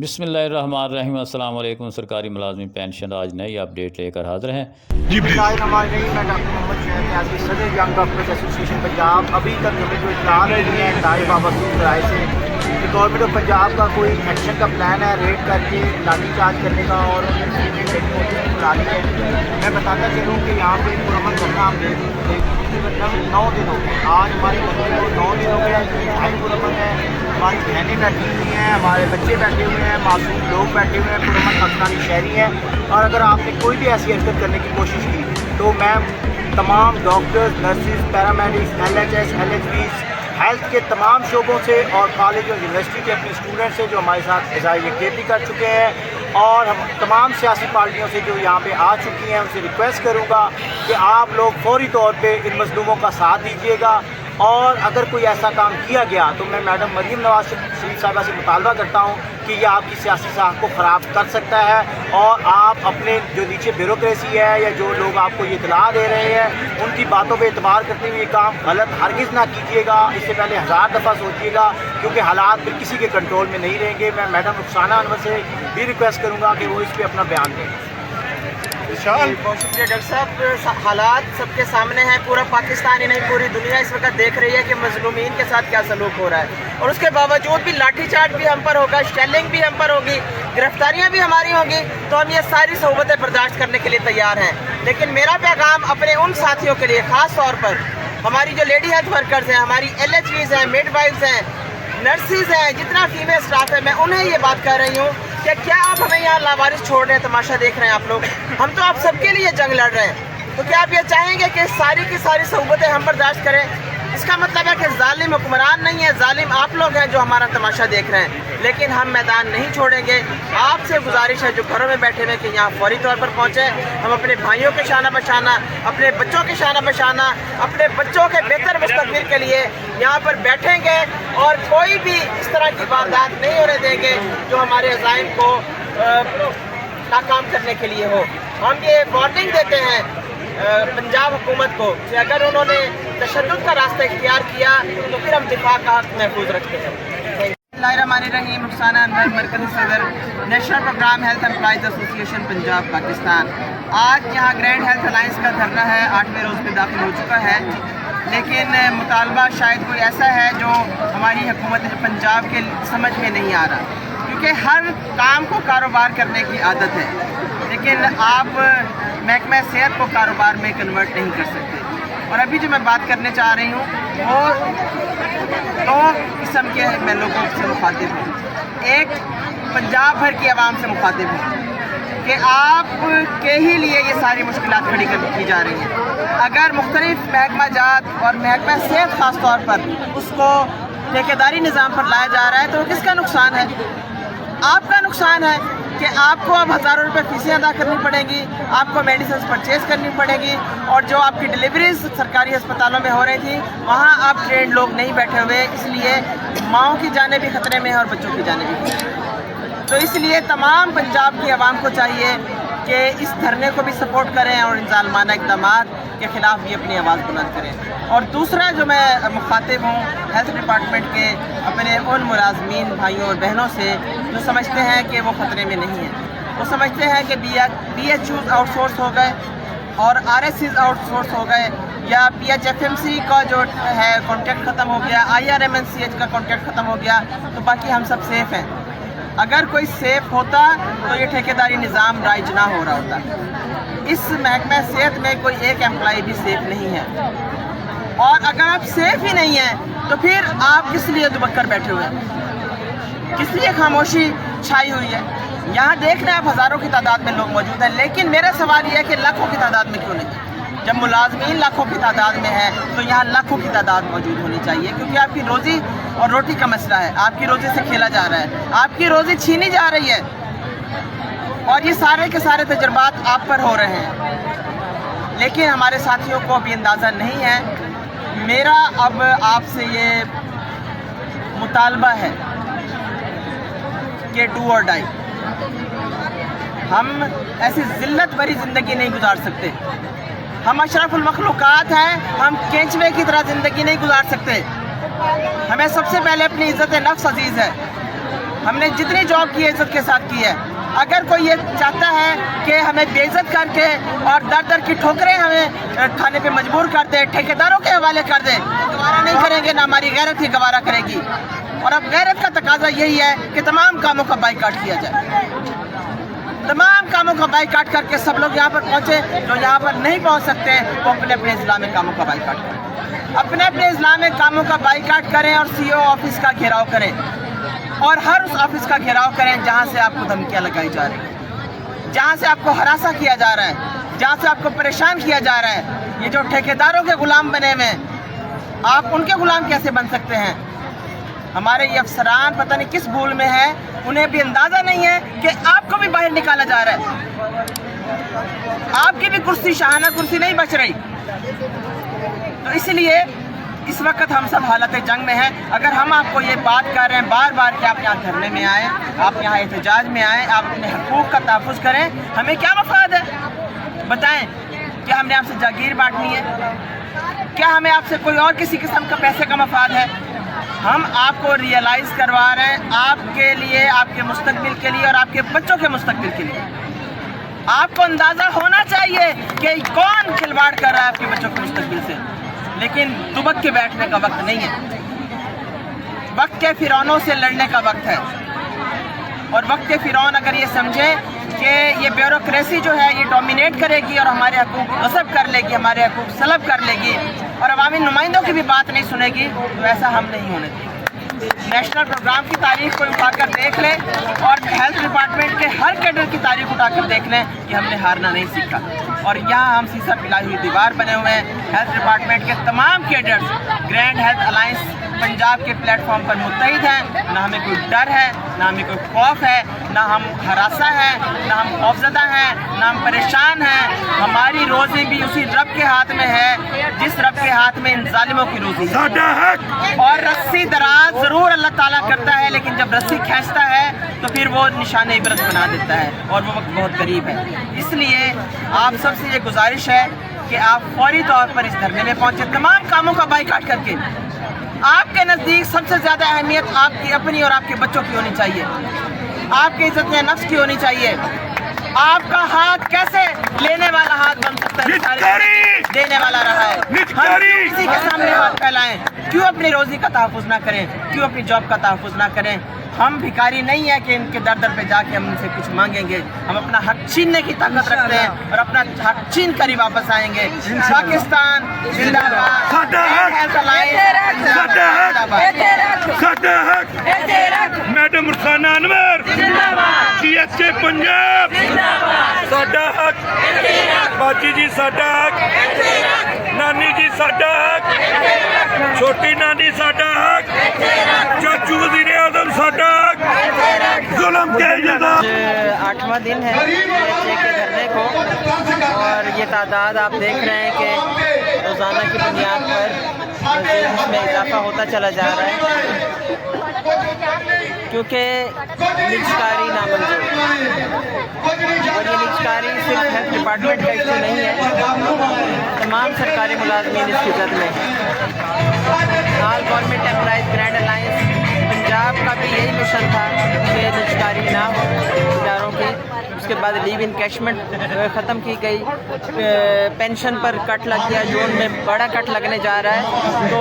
बिस्मिल्लाहिर्रहमानिर्रहीम। अस्सलाम वालेकुम। सरकारी मुलाजमी पेंशन आज नई अपडेट लेकर हाजिर हैं। मैं डॉक्टर मोहम्मद शुएब सदर यंग डॉक्टर्स एसोसिएशन पंजाब। अभी तक हमें जो इत्तला मिली है दाए बाबसूद राय से कि गवर्नमेंट ऑफ पंजाब का कोई एक्शन का प्लान है रेड करके लाठी चार्ज करने का और बुला ली है। मैं बताता चलूँ कि यहाँ पे पुरअमन धरना हम मतलब 9 दिन हो गए। आज हमारे मुल्क को 9 दिन हो गए। भाई पुरअमन है, हमारी बहनें बैठी हुई हैं, हमारे बच्चे बैठे हुए हैं, मासूम लोग बैठे हुए हैं, पुरअमन पाकिस्तानी शहरी हैं। और अगर आपने कोई भी ऐसी हरकत करने की कोशिश की तो मैं तमाम doctors, nurses, paramedics, LHS, LHBs, health के तमाम शोबों से और कॉलेज और यूनिवर्सिटी के अपने स्टूडेंट से जो हमारे साथ इज़हार यकजहती कर चुके हैं और हम तमाम सियासी पार्टियों से जो यहाँ पे आ चुकी हैं उनसे रिक्वेस्ट करूँगा कि आप लोग फौरी तौर पे इन मजलूमों का साथ दीजिएगा। और अगर कोई ऐसा काम किया गया तो मैं मैडम मरीम नवाज शरीफ साहिबा से मुतालबा करता हूँ कि ये आपकी सियासी साख को ख़राब कर सकता है और आप अपने जो नीचे ब्यूरोक्रेसी है या जो लोग आपको ये इतला दे रहे हैं उनकी बातों पे एतबार करते हुए ये काम गलत हरगिज़ ना कीजिएगा। इससे पहले 1000 दफ़ा सोचिएगा क्योंकि हालात फिर किसी के कंट्रोल में नहीं रहेंगे। मैं मैडम रुखसाना अनवर से भी रिक्वेस्ट करूँगा कि वो इस पर अपना बयान दें। बहुत शुक्रिया डॉक्टर साहब। हालात सबके सामने हैं, पूरा पाकिस्तान ही नहीं पूरी दुनिया इस वक्त देख रही है कि मजलूमीन के साथ क्या सलूक हो रहा है और उसके बावजूद भी लाठीचार्ज भी हम पर होगा, शेलिंग भी हम पर होगी, गिरफ्तारियां भी हमारी होंगी तो हम ये सारी सहूलतें बर्दाश्त करने के लिए तैयार हैं। लेकिन मेरा पैगाम अपने उन साथियों के लिए ख़ास तौर पर हमारी जो लेडी हेल्थ वर्कर्स हैं, हमारी LHVs हैं, मिडवाइफ्स हैं, नर्सिस हैं, जितना फीमेल स्टाफ है, मैं उन्हें ये बात कर रही हूँ कि क्या आप हमें यहाँ लावारिस छोड़ रहे हैं, तमाशा देख रहे हैं आप लोग। हम तो आप सबके लिए जंग लड़ रहे हैं, तो क्या आप ये चाहेंगे कि सारी की सारी सहूलतें हम बर्दाश्त करें? इसका मतलब है कि जालिम हुक्मरान नहीं है, जालिम आप लोग हैं जो हमारा तमाशा देख रहे हैं। लेकिन हम मैदान नहीं छोड़ेंगे। आपसे गुजारिश है जो घरों में बैठे हुए कि यहाँ फौरी तौर पर पहुँचे। हम अपने भाइयों के शाना बशाना, अपने बच्चों के शाना बशाना, अपने बच्चों के बेहतर मुस्तकबिल के लिए यहाँ पर बैठेंगे और कोई भी इस तरह की वारदात नहीं होने देंगे जो हमारे अज़ाइम को नाकाम करने के लिए हो। हम ये वार्निंग देते हैं पंजाब हुकूमत को कि अगर उन्होंने तशद्दुद का रास्ता इख्तियार किया तो फिर हम दिफा का हक महफूज रखते हैं। बिस्मिल्लाहिर्रहमानिर्रहीम। रुखसाना अनवर, मरकज़ी सदर, national programme health employees association Punjab Pakistan. आज यहाँ ग्रैंड हेल्थ अलायंस का धरना है, 8वें रोज़ में दाखिल हो चुका है। लेकिन मुतालबा शायद कोई ऐसा है जो हमारी हुकूमत पंजाब के समझ में नहीं आ रहा, क्योंकि हर काम को कारोबार करने की आदत है, लेकिन आप महकमा सेहत को कारोबार में कन्वर्ट नहीं कर सकते। और अभी जो मैं बात करने चाह रही हूँ वो 2 किस्म के मैं लोगों से मुखातिब हूँ। एक पंजाब भर की आवाम से मुखातिब हूँ कि आप के ही लिए ये सारी मुश्किलात खड़ी की जा रही हैं। अगर मुख्तलिफ महकमा जात और महकमा सेहत ख़ास तौर पर उसको ठेकेदारी निज़ाम पर लाया जा रहा है तो किसका नुकसान है? आपका नुकसान है कि आपको अब हज़ारों रुपये फीसें अदा करनी पड़ेंगी, आपको मेडिसिन परचेज़ करनी पड़ेगी और जो आपकी डिलीवरीज सरकारी अस्पतालों में हो रही थी वहाँ आप ट्रेंड लोग नहीं बैठे हुए, इसलिए माँओं की जानें भी ख़तरे में हैं और बच्चों की जानें भी खतरे में। तो इसलिए तमाम पंजाब की आवाम को चाहिए कि इस धरने को भी सपोर्ट करें और इन ज़ालिमाना इक़दामात के ख़िलाफ़ भी अपनी आवाज़ बुलंद करें। और दूसरा जो मैं मुखातिब हूँ हेल्थ डिपार्टमेंट के अपने उन मुलाज़मीन भाइयों और बहनों से जो समझते हैं कि वो ख़तरे में नहीं हैं। वो समझते हैं कि BHUs आउटसोर्स हो गए और RSCs आउटसोर्स हो गए या PHFMC का जो है कॉन्ट्रैक्ट ख़त्म हो गया, IRMNCH का कॉन्ट्रैक्ट ख़त्म हो गया तो बाकी हम सब सेफ़ हैं। अगर कोई सेफ़ होता तो ये ठेकेदारी निज़ाम राइज ना हो रहा होता। इस महकमा सेहत में कोई एक एम्प्लॉय भी सेफ़ नहीं है और अगर आप सेफ़ ही नहीं हैं तो फिर आप किस लिए दुबक्कर बैठे हुए हैं, किस लिए खामोशी छाई हुई है? यहाँ देख रहे हैं आप हज़ारों की तादाद में लोग मौजूद हैं, लेकिन मेरा सवाल यह है कि लाखों की तादाद में क्यों नहीं? जब मुलाजमीन लाखों की तादाद में है तो यहाँ लाखों की तादाद मौजूद होनी चाहिए, क्योंकि आपकी रोज़ी और रोटी का मसला है। आपकी रोज़ी से खेला जा रहा है, आपकी रोज़ी छीनी जा रही है और ये सारे के सारे तजर्बात आप पर हो रहे हैं। लेकिन हमारे साथियों को अभी अंदाज़ा नहीं है। मेरा अब आपसे ये मुतालबा है कि डू और डाई। हम ऐसी ज़िल्लत भरी ज़िंदगी नहीं गुजार सकते। हम अशरफुल मखलूक़ात हैं, हम केंचुए की तरह ज़िंदगी नहीं गुजार सकते। हमें सबसे पहले अपनी इज़्ज़त नफ्स अजीज़ है। हमने जितनी जॉब की है इज्जत के साथ की है। अगर कोई ये चाहता है कि हमें बेइज्जत करके और दर दर की ठोकरें हमें खाने पे मजबूर कर दे, ठेकेदारों के हवाले कर दे, गवारा नहीं करेंगे, ना हमारी गैरत ही गवारा करेगी। और अब गैरत का तकाजा यही है कि तमाम कामों का बाइकाट किया जाए। तमाम कामों का बाइकाट करके सब लोग यहाँ पर पहुँचे, जो यहाँ पर नहीं पहुँच सकते वो अपने अपने इस्लामिक कामों का बाइकाट करें, अपने अपने इस्लामिक कामों का बाइकाट करें और CO ऑफिस का घेराव करें, और हर उस ऑफिस का घेराव करें जहाँ से आपको धमकियाँ लगाई जा रही हैं, जहाँ से आपको हरासा किया जा रहा है, जहाँ से आपको परेशान किया जा रहा है। ये जो ठेकेदारों के गुलाम बने हुए हैं, आप उनके गुलाम कैसे बन सकते हैं? हमारे ये अफसरान पता नहीं किस भूल में है, उन्हें भी अंदाज़ा नहीं है कि आपको भी बाहर निकाला जा रहा है, आपकी भी कुर्सी शाहाना कुर्सी नहीं बच रही। तो इसलिए इस वक्त हम सब हालत जंग में हैं। अगर हम आपको ये बात कर रहे हैं बार बार कि आप यहाँ धरने में आएँ, आप यहाँ एहतजाज में आएँ, आप अपने हकूक़ का तहफ़्फ़ुज़ करें, हमें क्या मफाद है? बताएं, क्या हमने आपसे जागीर बांटनी है? क्या हमें आपसे कोई और किसी किस्म का पैसे का मफाद है? हम आपको रियलाइज़ करवा रहे हैं, आपके लिए, आपके मुस्तकबिल के लिए और आपके बच्चों के मुस्तकबिल के लिए। आपको अंदाज़ा होना चाहिए कि कौन खिलवाड़ कर रहा है आपके बच्चों के मुस्तकबिल से, लेकिन दुबक के बैठने का वक्त नहीं है। वक्त के फिरौनों से लड़ने का वक्त है, और वक्त के फिरौन अगर ये समझे कि ये ब्यूरोक्रेसी जो है ये डोमिनेट करेगी और हमारे हकूक़ गस्ब कर लेगी, हमारे हकूक़ सलब कर लेगी और अवामी नुमाइंदों की भी बात नहीं सुनेगी, तो ऐसा हम नहीं होने देंगे। नेशनल प्रोग्राम की तारीख को उठाकर देख लें और हेल्थ डिपार्टमेंट के हर कैडर की तारीख उठाकर देख लें कि हमने हारना नहीं सीखा। और यहाँ हम सीसा पिलाई हुई दीवार बने हुए हैं। हेल्थ डिपार्टमेंट के तमाम cadres grand health alliance Punjab के प्लेटफॉर्म पर मुत्तहिद हैं। ना हमें कोई डर है, ना हमें कोई खौफ है, ना हम हरासा हैं, ना हम खौफजदा हैं, ना हम परेशान हैं। हमारी रोज़ी भी उसी रब के हाथ में है जिस रब के हाथ में इन जालिमों की रोज़ी है। और रस्सी दराज ज़रूर अल्लाह ताला करता है, लेकिन जब रस्सी खींचता है तो फिर वो निशान इबरत बना देता है और वो वक्त बहुत करीब है। इसलिए आप सबसे ये गुजारिश है कि आप फौरी तौर पर इस धरने में पहुँचे, तमाम कामों का बाइकाट करके। आपके नज़दीक सबसे ज़्यादा अहमियत आपकी अपनी और आपके बच्चों की होनी चाहिए, आपकी इज्जत नफ्स की होनी चाहिए। आपका हाथ कैसे लेने वाला हाथ बन सकता है, देने वाला रहा है। हम क्यों किसी के सामने हाथ फैलाएं? क्यों अपनी रोज़ी का तहफ़्फ़ुज़ ना करें? क्यों अपनी जॉब का तहफ़्फ़ुज़ ना करें? हम भिखारी नहीं है कि इनके दर दर पे जाके हम इनसे कुछ मांगेंगे। हम अपना हक छीनने की ताकत रखते हैं और अपना हक छीन कर ही वापस आएंगे। पाकिस्तान जिंदाबाद, मैडम रुखसाना अनवर GHA पंजाब, साडा हक, बाजी जी साडा हक, नानी जी साडा हक, छोटी नानी साडा हक, चाचू वज़ीर आज़म साडा हक, जुल्म के जनाब। 8वां दिन है GHA के धरने को, और ये तादाद आप देख रहे हैं कि रोज़ाना की बुनियाद पर इसमें इजाफा होता चला जा रहा है, क्योंकि निजकारी नामंजूर, और ये निजकारी सिर्फ हेल्थ डिपार्टमेंट का इशू नहीं है, तमाम सरकारी मुलाजमीन इसकी जद में है। All government employees grand alliance Punjab का भी यही मिशन था कि निजकारी ना हो इदारों की। उसके बाद लीव इनकैशमेंट ख़त्म की गई, पेंशन पर कट लग गया, जून में बड़ा कट लगने जा रहा है। तो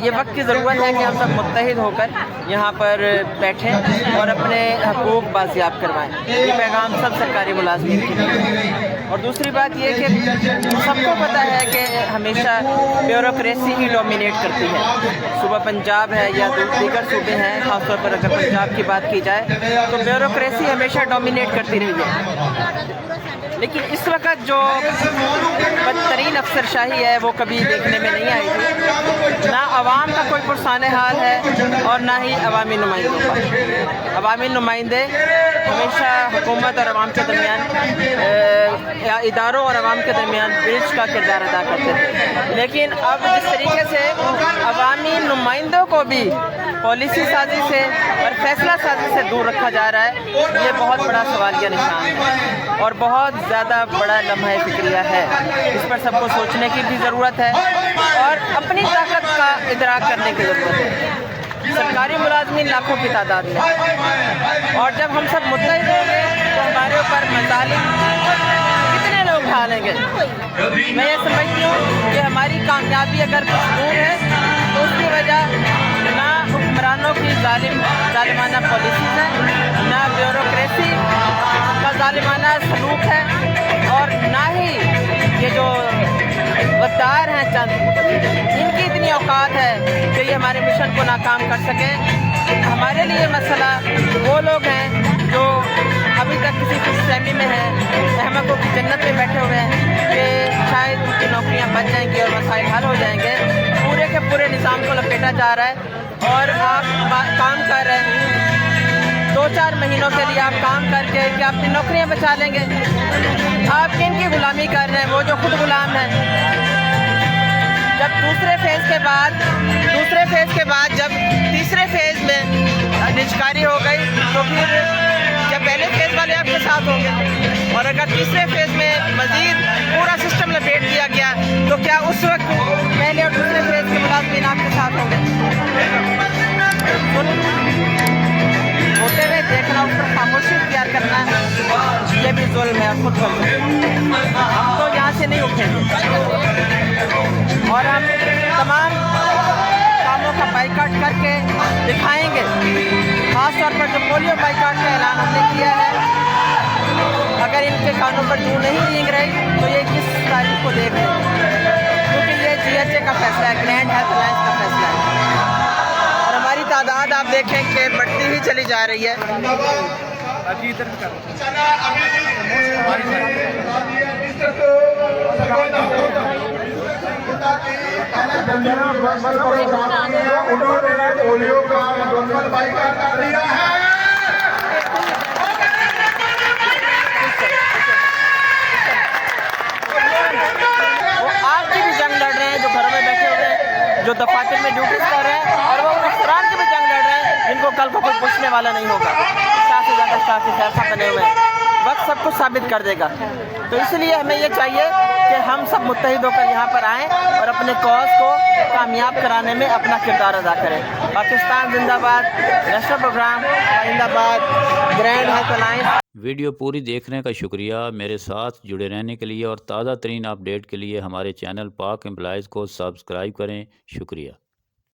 ये वक्त की ज़रूरत है कि हम सब मुत्तहिद होकर यहाँ पर बैठें और अपने हकूक़ बाजियाब करवाएं। ये पैगाम सब सरकारी मुलाज़मीन के लिए। और दूसरी बात ये कि सबको पता है कि हमेशा ब्यूरोक्रेसी ही डोमिनेट करती है। सुबह पंजाब है या दीगर सूबे हैं, ख़ासतौर पर अगर पंजाब की बात की जाए तो ब्यूरोक्रेसी हमेशा डोमिनेट करती रही है। लेकिन इस वक्त जो बदतरीन अफसरशाही है वो कभी देखने में नहीं आई थी। ना आवाम का कोई पुरसान हाल है और ना ही अवामी नुमाइंदों का। अवामी नुमाइंदे हमेशा हुकूमत और आवाम के दरमियान या इदारों और आवाम के दरमियान ब्रिज का किरदार अदा करते थे। लेकिन अब जिस तरीके से अवामी नुमाइंदों को भी पॉलिसी साजी से और फैसला साजी से दूर रखा जा रहा है, ये बहुत बड़ा सवालिया निशान है और बहुत ज़्यादा बड़ा लम्हा फ़िक्रिया है। इस पर सबको सोचने की भी ज़रूरत है और अपनी ताकत का इदराक करने की ज़रूरत है। सरकारी मुलाजमीन लाखों की तादाद में, और जब हम सब मुत्तहिद होंगे तो हमारे ऊपर मजालिम कितने लोग ढालेंगे। मैं ये समझती हूँ कि हमारी कामयाबी अगर कुछ दूर है तो उसकी वजह ना हुक्मरानों की जालिमाना पॉलिसीज़ है, ना ब्यूरोक्रेसी का जालिमाना सलूक है, और ना ही ये जो गद्दार हैं चंद, इनकी इतनी औकात है कि ये हमारे मिशन को नाकाम कर सकें। हमारे लिए मसला वो लोग हैं जो अभी तक किसी खुशफहमी में हैं, अहमकों की जन्नत में बैठे हुए हैं कि शायद उनकी नौकरियां बच जाएंगी और मसाइल हल हो जाएंगे। पूरे के पूरे निज़ाम को लपेटा जा रहा है और आप काम कर रहे हैं 2-4 महीनों के लिए, आप काम करके क्या अपनी नौकरियां बचा लेंगे? आप किन की गुलामी कर रहे हैं? वो जो खुद गुलाम हैं। जब दूसरे फेज़ के बाद जब तीसरे फेज़ में निजकारी हो गई तो फिर जब पहले फेज़ वाले आपके साथ होंगे, और अगर तीसरे फेज़ में मज़ीद पूरा सिस्टम लपेट दिया गया तो क्या उस वक्त पहले और दूसरे फेज़ के मुलाज़मीन आपके साथ होंगे? होते हुए देखना, उस पर खामोशी इख्तियार करना, ये भी जुल्म है और खुद जुल्म है। हम तो यहाँ से नहीं उठेंगे और हम तमाम कामों का बाइकाट करके दिखाएंगे। खास तौर पर जो पोलियो बाइकाट का ऐलान हमने किया है, अगर इनके कानों पर जूं नहीं रेंग रही तो ये 21 तारीख को देख लेंगे, क्योंकि ये GHA का फैसला है, ग्रैंड हेल्थ अलायंस का फैसला है। और हमारी तादाद आप देखें कि बढ़ती ही चली जा रही है। उन्होंने पोलियो का मुकम्मल बाइकाट कर दिया है। वो आपकी भी जंग लड़ रहे हैं जो घरों में बैठे हुए हैं, जो दफातर में ड्यूटी कर रहे हैं, और वो उन अफसरान की भी जंग लड़ रहे हैं जिनको कल को कोई पूछने वाला नहीं होगा। 50 से ज़्यादा स्टाफ ऐसा बने हुए हैं, वक्त सब कुछ साबित कर देगा। तो इसलिए हमें ये चाहिए कि हम सब मुत्तहिद होकर यहाँ पर आएँ और अपने कॉज को कामयाब कराने में अपना किरदार अदा करें। पाकिस्तान जिंदाबाद, नेशनल प्रोग्राम जिंदाबाद, ग्रैंड हेल्थ अलायंस। वीडियो पूरी देखने का शुक्रिया। मेरे साथ जुड़े रहने के लिए और ताज़ा तरीन अपडेट के लिए हमारे चैनल पाक एम्प्लॉयज़ को सब्सक्राइब करें। शुक्रिया।